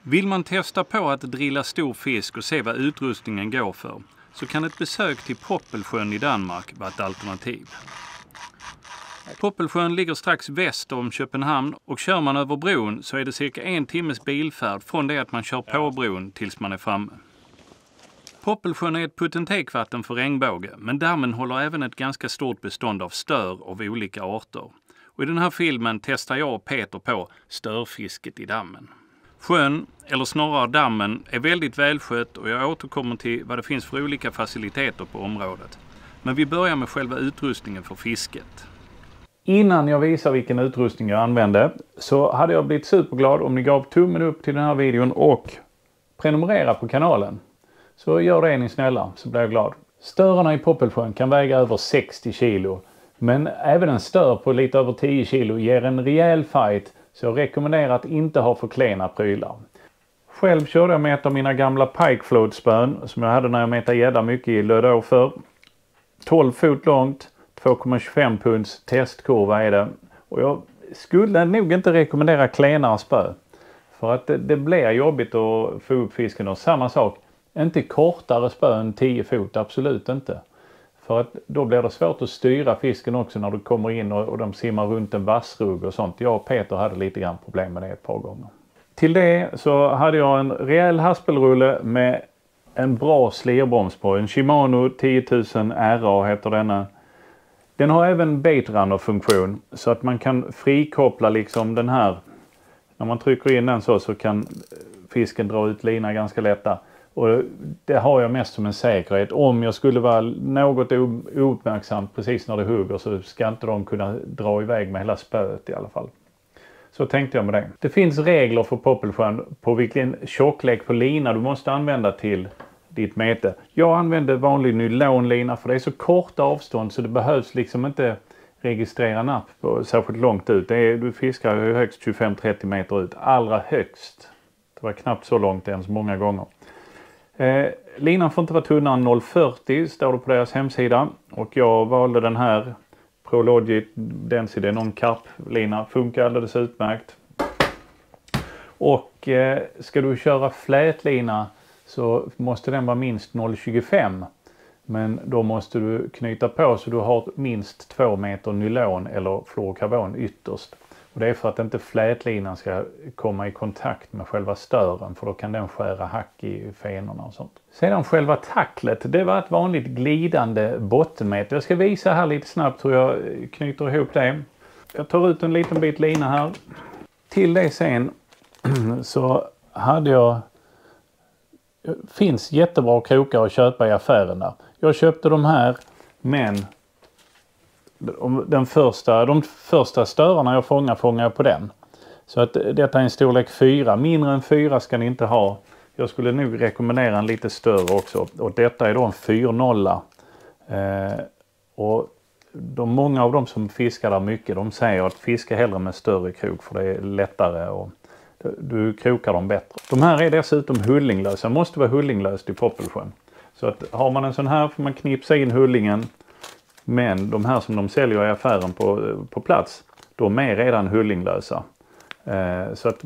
Vill man testa på att drilla stor fisk och se vad utrustningen går för, så kan ett besök till Poppelsjön i Danmark vara ett alternativ. Poppelsjön ligger strax väster om Köpenhamn och kör man över bron så är det cirka 1 timmes bilfärd från det att man kör på bron tills man är framme. Poppelsjön är ett potentekvatten för regnbåge, men dammen håller även ett ganska stort bestånd av stör av olika arter. Och i den här filmen testar jag och Peter på störfisket i dammen. Sjön, eller snarare dammen, är väldigt välskött och jag återkommer till vad det finns för olika faciliteter på området. Men vi börjar med själva utrustningen för fisket. Innan jag visar vilken utrustning jag använde så hade jag blivit superglad om ni gav tummen upp till den här videon och prenumerera på kanalen. Så gör det ni snälla, så blir jag glad. Störarna i Poppelsjön kan väga över 60 kilo. Men även en stör på lite över 10 kilo ger en rejäl fight, så jag rekommenderar att inte ha för klena prylar. Själv körde jag med ett av mina gamla pike float spön som jag hade när jag metade gädda mycket i Lödå för. 12 fot långt, 2,25 punds testkurva är det. Och jag skulle nog inte rekommendera klenare spö. För att det blir jobbigt att få upp fisken, och samma sak. Inte kortare spö än 10 fot, absolut inte. För att då blir det svårt att styra fisken också när du kommer in och de simmar runt en vassrugg och sånt. Jag och Peter hade lite grann problem med det ett par gånger. Till det så hade jag en rejäl haspelrulle med en bra slirbroms på. En Shimano 10 000 RA heter denna. Den har även baitrunner-funktion så att man kan frikoppla liksom den här. När man trycker in den så kan fisken dra ut lina ganska lätta. Och det har jag mest som en säkerhet. Om jag skulle vara något ouppmärksam precis när det hugger så ska inte de kunna dra iväg med hela spöet i alla fall. Så tänkte jag med det. Det finns regler för Poppelsjön på vilken tjocklek på lina du måste använda till ditt mete. Jag använder vanlig nylonlina för det är så korta avstånd så det behövs liksom inte registrera napp på särskilt långt ut. Du fiskar ju högst 25-30 meter ut. Allra högst. Det var knappt så långt ens många gånger. Linan får inte vara tunnare än 0,40 står det på deras hemsida. Och jag valde den här Prologit Density non-carp-lina. Funkar alldeles utmärkt. Och ska du köra flätlina så måste den vara minst 0,25. Men då måste du knyta på så du har minst 2 meter nylon eller fluorokarbon ytterst. Och det är för att inte flätlinan ska komma i kontakt med själva stören, för då kan den skära hack i fenorna och sånt. Sedan själva tacklet, det var ett vanligt glidande bottenmete. Jag ska visa här lite snabbt hur jag knyter ihop det. Jag tar ut en liten bit lina här. Till det sen så hade jag, finns jättebra krokar att köpa i affärerna. Jag köpte de här, men de första störarna jag fångar jag på den. Så att detta är en storlek 4. Mindre än 4 ska ni inte ha. Jag skulle nog rekommendera en lite större också. Och detta är då en 4,0. Och många av dem som fiskar där mycket, de säger att fiska hellre med större krok för det är lättare och du krokar dem bättre. De här är dessutom hullinglösa. Måste vara hullinglöst i Poppelsjön. Så att har man en sån här får man knipsa in hullingen. Men de här som de säljer i affären på plats, de är redan hullinglösa. Så att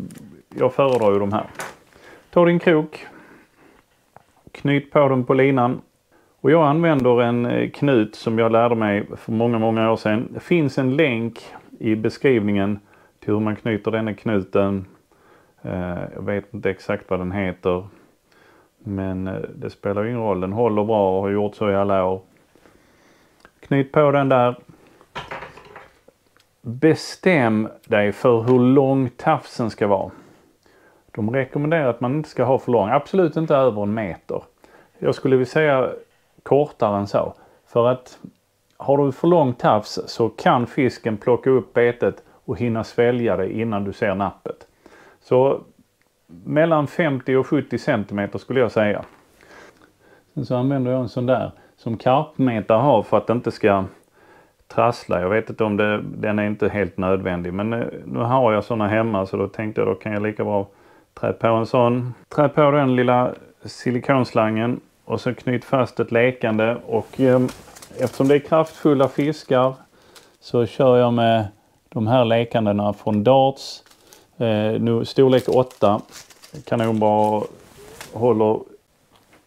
jag föredrar ju de här. Ta din krok. Knyt på den på linan. Och jag använder en knut som jag lärde mig för många år sedan. Det finns en länk i beskrivningen till hur man knyter denna knuten. Jag vet inte exakt vad den heter. Men det spelar ingen roll. Den håller bra och har gjort så i alla år. Knyt på den där. Bestäm dig för hur lång tafsen ska vara. De rekommenderar att man inte ska ha för lång. Absolut inte över 1 meter. Jag skulle vilja säga kortare än så. För att har du för lång tafs så kan fisken plocka upp betet och hinna svälja det innan du ser nappet. Så mellan 50 och 70 cm skulle jag säga. Sen så använder jag en sån där som karpmetare har för att det inte ska trassla. Jag vet inte om den är inte helt nödvändig. Men nu har jag såna hemma så då tänkte jag då kan jag lika bra trä på en sån. Trä på den lilla silikonslangen och så knyt fast ett lekande. Och eftersom det är kraftfulla fiskar så kör jag med de här lekandena från Darts. Nu storlek 8. kanonbra, håller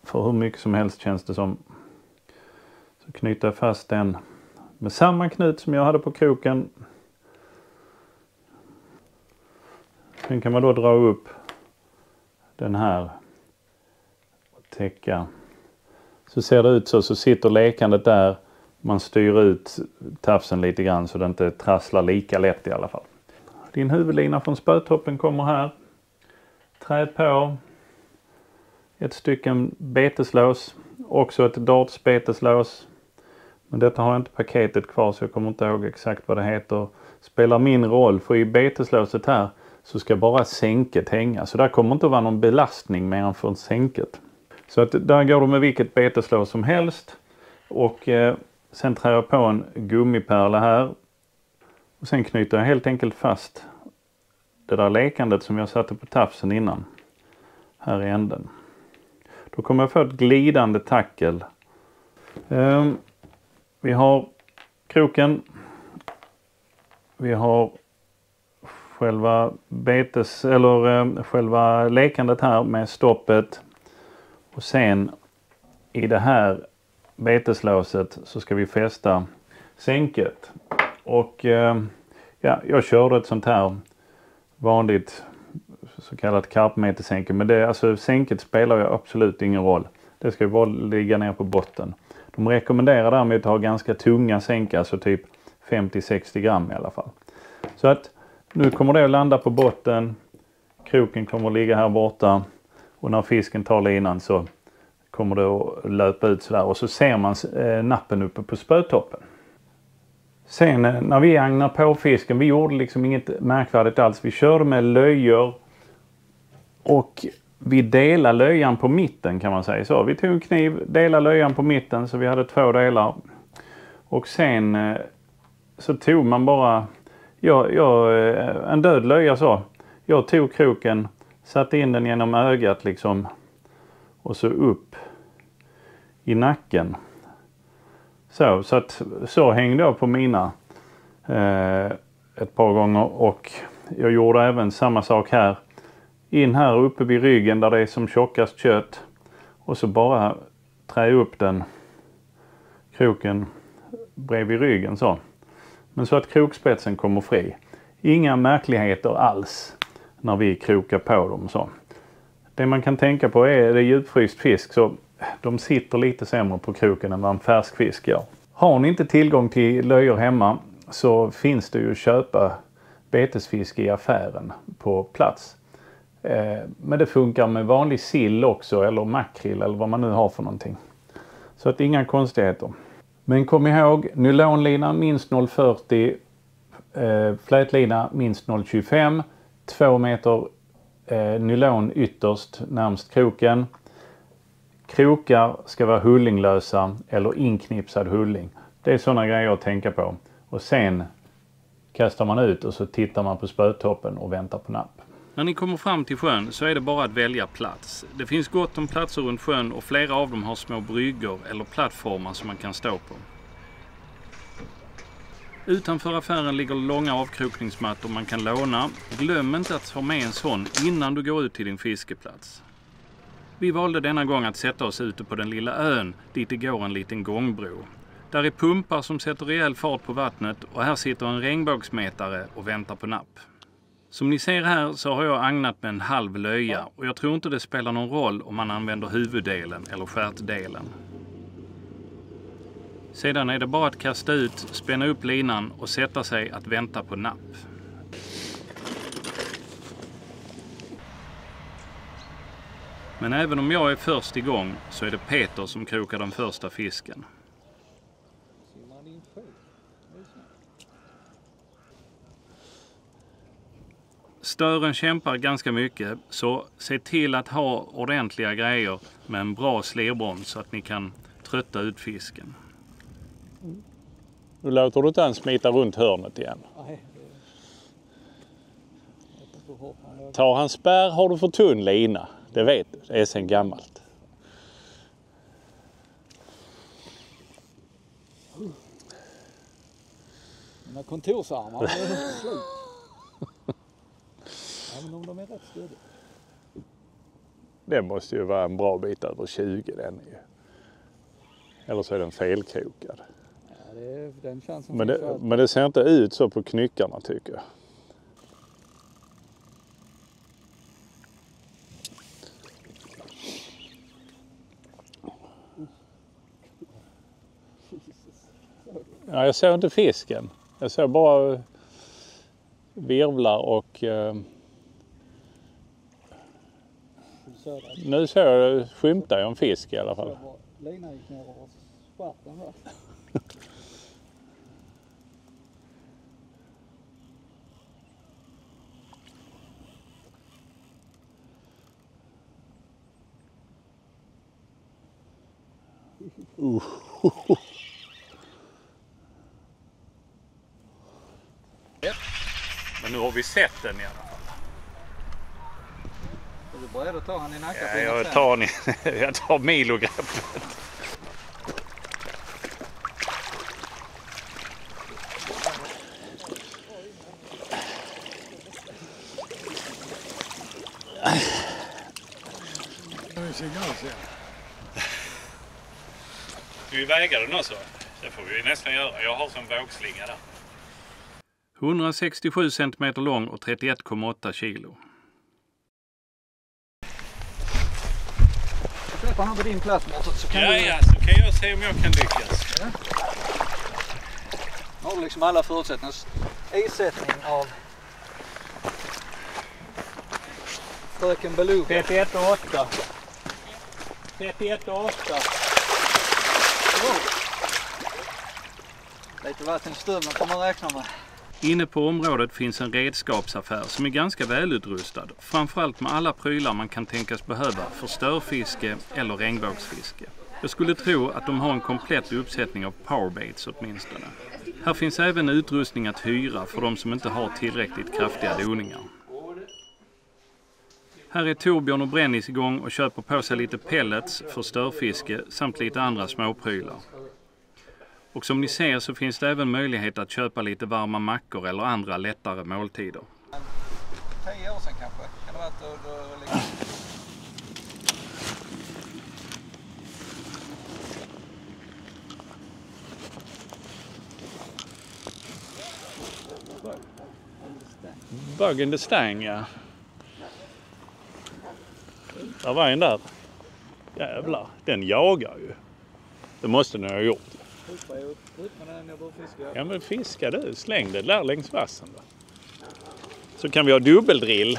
för hur mycket som helst känns det som. Så knyter jag fast den med samma knut som jag hade på kroken. Sen kan man då dra upp den här och täcka. Så ser det ut så sitter lekandet där. Man styr ut tafsen lite grann så det inte trasslar lika lätt i alla fall. Din huvudlina från spötoppen kommer här. Trä på. Ett stycken beteslås. Också ett dartsbeteslås. Men detta har jag inte paketet kvar så jag kommer inte ihåg exakt vad det heter. Spelar min roll för i beteslåset här så ska bara sänket hänga. Så där kommer inte att vara någon belastning mer än från sänket. Så att där går du med vilket beteslås som helst. Och sen trär jag på en gummipärla här. Och sen knyter jag helt enkelt fast det där lekandet som jag satte på tafsen innan. Här i änden. Då kommer jag få ett glidande tackel. Vi har kroken. Vi har själva själva lekandet här med stoppet. Och sen i det här beteslåset så ska vi fästa sänket. Och ja, jag körde ett sånt här vanligt så kallat karpmetersänke. Men det, alltså sänket spelar ju absolut ingen roll. Det ska ju bara ligga ner på botten. De rekommenderar därmed att ha ganska tunga sänkar, så typ 50-60 gram i alla fall. Så att nu kommer det att landa på botten. Kroken kommer att ligga här borta. Och när fisken tar linan så kommer det att löpa ut sådär. Och så ser man nappen uppe på spötoppen. Sen när vi agnar på fisken, vi gjorde liksom inget märkvärdigt alls. Vi körde med löjor. Och vi delade löjan på mitten kan man säga så. Vi tog en kniv, delade löjan på mitten så vi hade 2 delar. Och sen så tog man bara en död löja så. Jag tog kroken, satte in den genom ögat liksom och så upp i nacken. Så hängde jag på mina ett par gånger och jag gjorde även samma sak här. In här uppe vid ryggen där det är som tjockast kött och så bara trä upp den kroken bredvid ryggen så. Men så att krokspetsen kommer fri. Inga märkligheter alls när vi krokar på dem så. Det man kan tänka på är det djupfryst fisk så de sitter lite sämre på kroken än vad en färsk fisk gör. Har ni inte tillgång till löjor hemma så finns det ju att köpa betesfisk i affären på plats. Men det funkar med vanlig sill också eller makrill eller vad man nu har för någonting. Så att inga konstigheter. Men kom ihåg, nylonlina minst 0,40, flätlina minst 0,25, 2 meter nylon ytterst närmst kroken. Krokar ska vara hullinglösa eller inknipsad hulling. Det är sådana grejer att tänka på. Och sen kastar man ut och så tittar man på spötoppen och väntar på napp. När ni kommer fram till sjön så är det bara att välja plats. Det finns gott om platser runt sjön och flera av dem har små bryggor eller plattformar som man kan stå på. Utanför affären ligger långa avkrokningsmattor man kan låna. Glöm inte att ta med en sån innan du går ut till din fiskeplats. Vi valde denna gång att sätta oss ute på den lilla ön dit det går en liten gångbro. Där är pumpar som sätter rejäl fart på vattnet och här sitter en regnbågsmätare och väntar på napp. Som ni ser här så har jag agnat med en halv löja och jag tror inte det spelar någon roll om man använder huvuddelen eller stjärtdelen. Sedan är det bara att kasta ut, spänna upp linan och sätta sig att vänta på napp. Men även om jag är först igång så är det Peter som krokar den första fisken. Stören kämpar ganska mycket så se till att ha ordentliga grejer med en bra slirbroms så att ni kan trötta ut fisken. Nu låter du inte ens smita runt hörnet igen. Tar han spärr har du för tunn lina. Det vet du, det är sen gammalt. Mina kontorsarmar är slut. Även om de är rätt stödiga. Det måste ju vara en bra bit över 20 den ju. Eller så är den felkrokad. Ja, den känns som men det ser inte ut så på knyckarna tycker jag. Ja, jag såg inte fisken. Jag såg bara virvlar och nu såg jag skymta en fisk i alla fall. Lina gick ner och spratt den där. Men nu har vi sett den i alla fall. Är du beredd att ta han i nacken? Ja, jag tar milogreppet. Ska vi väga den också? Det får vi nästan göra. Jag har som vågslinga där. 167 cm lång och 31,8 kilo. Jag släpper han på din plats så kan så kan jag se om jag kan lyckas. Ja. Nu har du liksom alla förutsättningar. Isättning av fröken Beluga. 31,8. 31,8. Lite vatten i stövlen får man räkna med. Inne på området finns en redskapsaffär som är ganska välutrustad. Framförallt med alla prylar man kan tänkas behöva för störfiske eller regnbågsfiske. Jag skulle tro att de har en komplett uppsättning av powerbaits åtminstone. Här finns även utrustning att hyra för de som inte har tillräckligt kraftiga doningar. Här är Torbjörn och Brennis igång och köper på sig lite pellets för störfiske samt lite andra småprylar. Och som ni ser så finns det även möjlighet att köpa lite varma mackor eller andra lättare måltider. 10 år sedan kanske? Kan det vara att du liksom... Bug in the stang, ja. Där var en där. Jävlar, den jagar ju. Det måste ni ha gjort. Ut med den, jag bör fiska. Ja men fiska du, släng det där längs vassen då. Så kan vi ha dubbeldrill.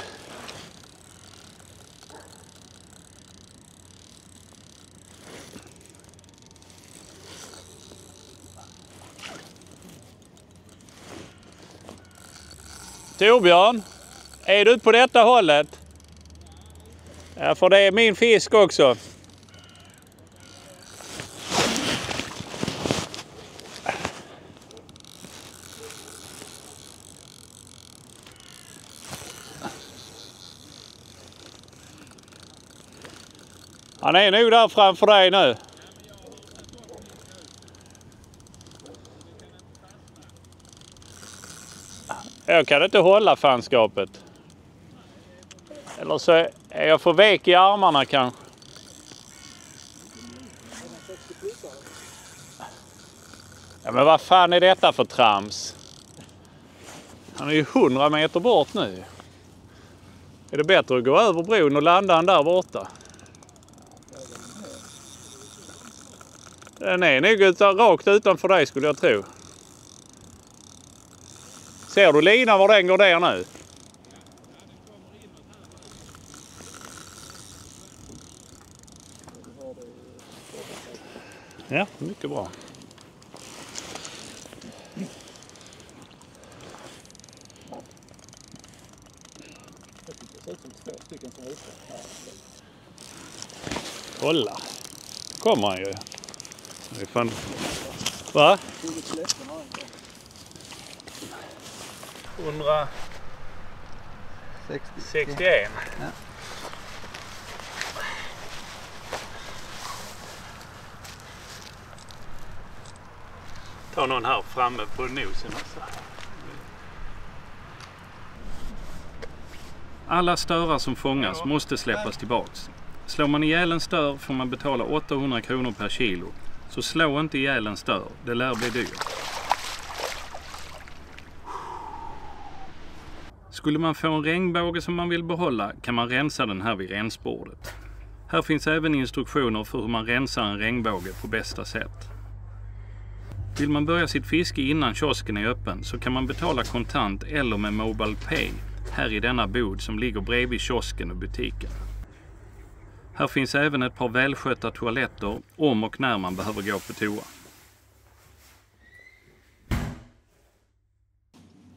Torbjörn, är du på detta hållet? Ja, för det är min fisk också. Han är nog där framför dig nu. Jag kan inte hålla fanskapet. Eller så är jag för vek i armarna kanske. Ja men vad fan är detta för trams? Han är ju 100 meter bort nu. Är det bättre att gå över bron och landa han där borta? Den är nog rakt utanför dig skulle jag tro. Ser du linan var den går där nu? Ja, mycket bra. Kolla. Kommer han ju. Det är fan... Va? 161. Ja. Ta någon här framme på nosen också. Alla störar som fångas måste släppas tillbaks. Slår man ihjäl en stör får man betala 800 kronor per kilo. Så slå inte ihjäl en stör, det lär bli dyrt. Skulle man få en regnbåge som man vill behålla kan man rensa den här vid rensbordet. Här finns även instruktioner för hur man rensar en regnbåge på bästa sätt. Vill man börja sitt fiske innan kiosken är öppen så kan man betala kontant eller med Mobile Pay här i denna bod som ligger bredvid kiosken och butiken. Här finns även ett par välskötta toaletter om och när man behöver gå på toa.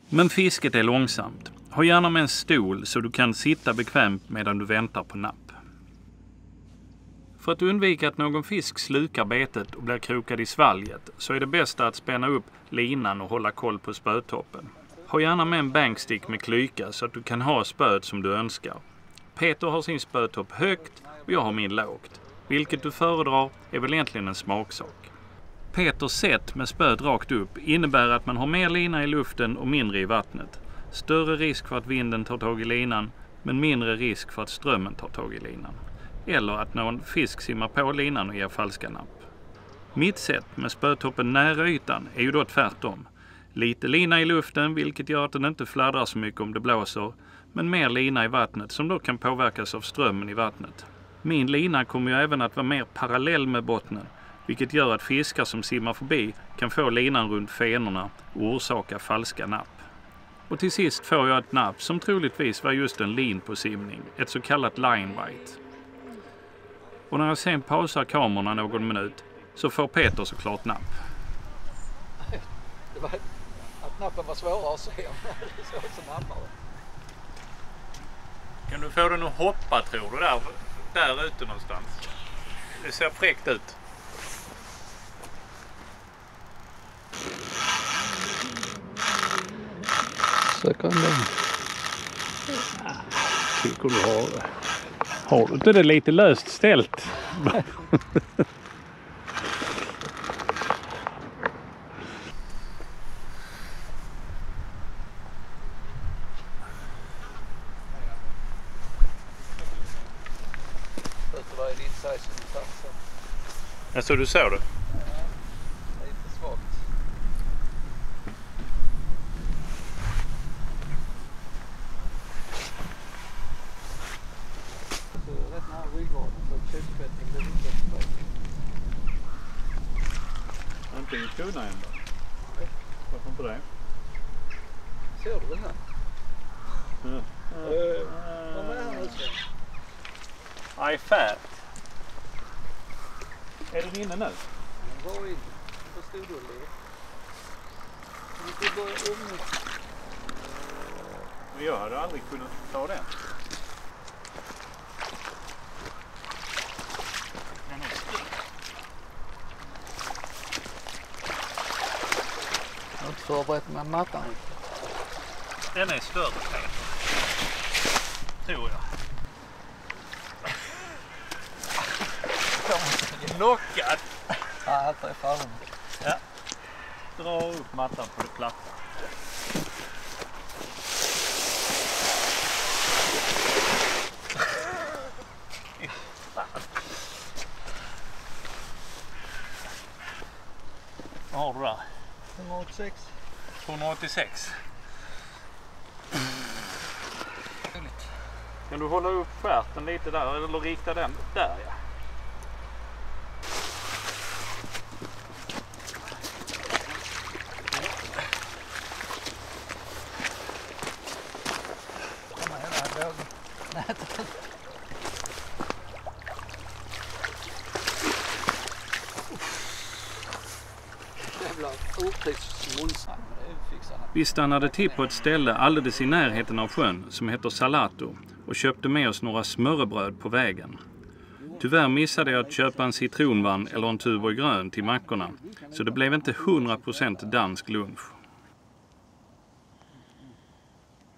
Men fisket är långsamt. Ha gärna med en stol så du kan sitta bekvämt medan du väntar på napp. För att undvika att någon fisk slukar betet och blir krokad i svalget så är det bästa att spänna upp linan och hålla koll på spötoppen. Ha gärna med en bankstick med klyka så att du kan ha spöet som du önskar. Peter har sin spötopp högt och jag har min lågt. Vilket du föredrar är väl egentligen en smaksak. Peters sätt med spöet rakt upp innebär att man har mer lina i luften och mindre i vattnet. Större risk för att vinden tar tag i linan men mindre risk för att strömmen tar tag i linan. Eller att någon fisk simmar på linan och ger falska napp. Mitt sätt med spötoppen nära ytan är ju då tvärtom. Lite lina i luften vilket gör att den inte fladdrar så mycket om det blåser, men mer lina i vattnet som då kan påverkas av strömmen i vattnet. Min lina kommer ju även att vara mer parallell med bottnen, vilket gör att fiskar som simmar förbi kan få linan runt fenorna och orsaka falska napp. Och till sist får jag ett napp som troligtvis var just en lin på simning, ett så kallat line bite. Och när jag sen pausar kamerorna någon minut så får Peter såklart napp. Det var att nappen var svårare att se. Det såg så nappare. Kan du få den att hoppa tror du där ute någonstans? Det ser fräckt ut. Söker den där. Tycker du har du inte det lite löst ställt? Alltså du såg det? Lite svagt. Så rätt nära ryggraden så köttfetting det är inte. Antingen kunna ändå. Varför inte det? Ser du den här? Ja. Vad är han ute? I fat. Är den inne nu? Den var inne. Vad stod du och le? Du får börja umgås. Men jag hade aldrig kunnat ta den. Den är stor. Jag har inte förberett med mattan. Den är större, Peter. Tror jag. Knockad! Ja, jag tar i fallen. Ja. Dra upp mattan på det platta. Vad har du där? 186. 286. Kan du hålla upp skärten lite där eller rikta den där ja. Vi stannade till på ett ställe alldeles i närheten av sjön som heter Salato och köpte med oss några smörrebröd på vägen. Tyvärr missade jag att köpa en citronvann eller en Tuborg grön till mackorna så det blev inte 100% dansk lunch.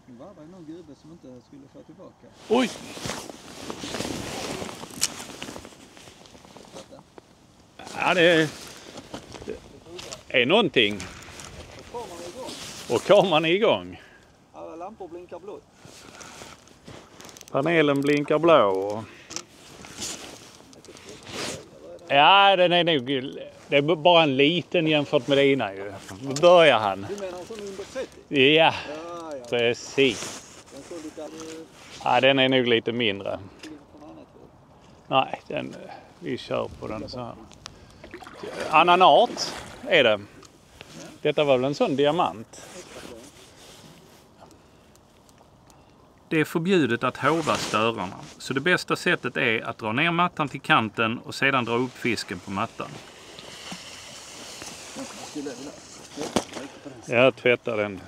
Det var någon gubbe som inte skulle få tillbaka. Oj! Ja, det är någonting. Och kameran är igång. Alla lampor blinkar blått. Panelen blinkar blå. Ja, den är nog... Det är bara en liten jämfört med dina ju. Nu börjar han. Du menar en sån under 30? Ja, Ja. precis. Den såg lite Ja, den är nog lite mindre. från annat håll. Nej, vi kör på den så här. Annan art är det. Detta var väl en sån diamant. Det är förbjudet att hova störarna, så det bästa sättet är att dra ner mattan till kanten och sedan dra upp fisken på mattan. Jag tvättar den.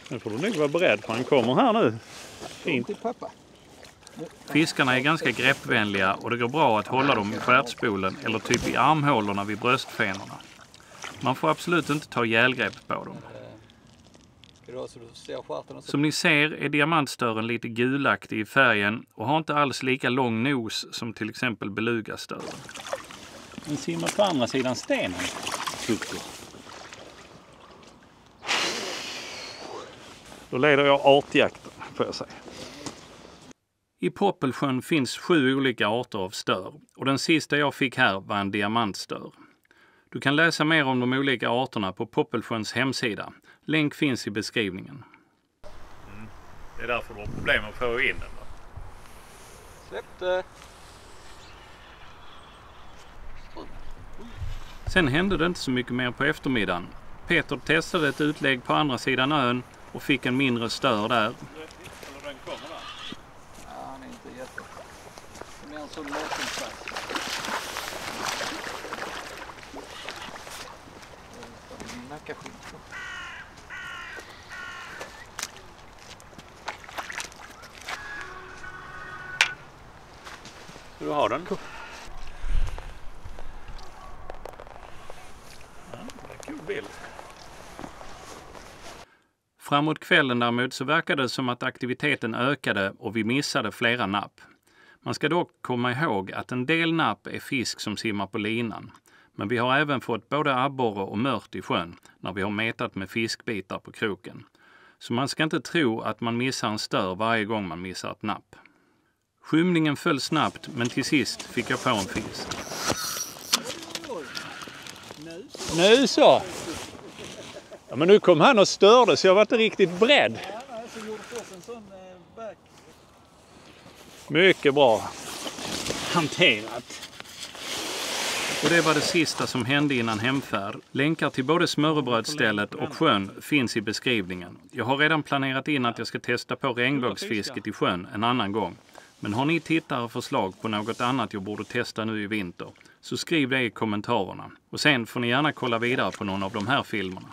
Nu får du nog vara beredd för han kommer här nu. Fint. Till pappa. Fiskarna är ganska greppvänliga och det går bra att hålla dem i stjärtspolen eller typ i armhålorna vid bröstfenorna. Man får absolut inte ta ihjälgrepp på dem. Som ni ser är diamantstören lite gulaktig i färgen och har inte alls lika lång nos som till exempel belugastören. Den simmar på andra sidan stenen. Då leder jag artjakten, får jag säga. I Poppelsjön finns 7 olika arter av stör och den sista jag fick här var en diamantstör. Du kan läsa mer om de olika arterna på Poppelsjöns hemsida. Länk finns i beskrivningen. Det är därför du har problem att få in den. Släpp det. Sen hände det inte så mycket mer på eftermiddagen. Peter testade ett utlägg på andra sidan ön och fick en mindre stör där. Ja, han är inte jätte. Det är en sån låtenplats. Nackaskinn. Du har den. Ja, det är en cool bild. Framåt kvällen däremot så verkade det som att aktiviteten ökade och vi missade flera napp. Man ska dock komma ihåg att en del napp är fisk som simmar på linan. Men vi har även fått både abborre och mört i sjön när vi har metat med fiskbitar på kroken. Så man ska inte tro att man missar en stör varje gång man missar ett napp. Skymningen föll snabbt men till sist fick jag på en fisk. Nu så! Ja, men nu kom han och störde så jag var inte riktigt beredd. Ja, så gjorde först en sån back. Mycket bra hanterat. Och det var det sista som hände innan hemfärd. Länkar till både smörrebrödstället och sjön finns i beskrivningen. Jag har redan planerat in att jag ska testa på regnbågsfisket i sjön en annan gång. Men har ni tittare förslag på något annat jag borde testa nu i vinter så skriv det i kommentarerna. Och sen får ni gärna kolla vidare på någon av de här filmerna.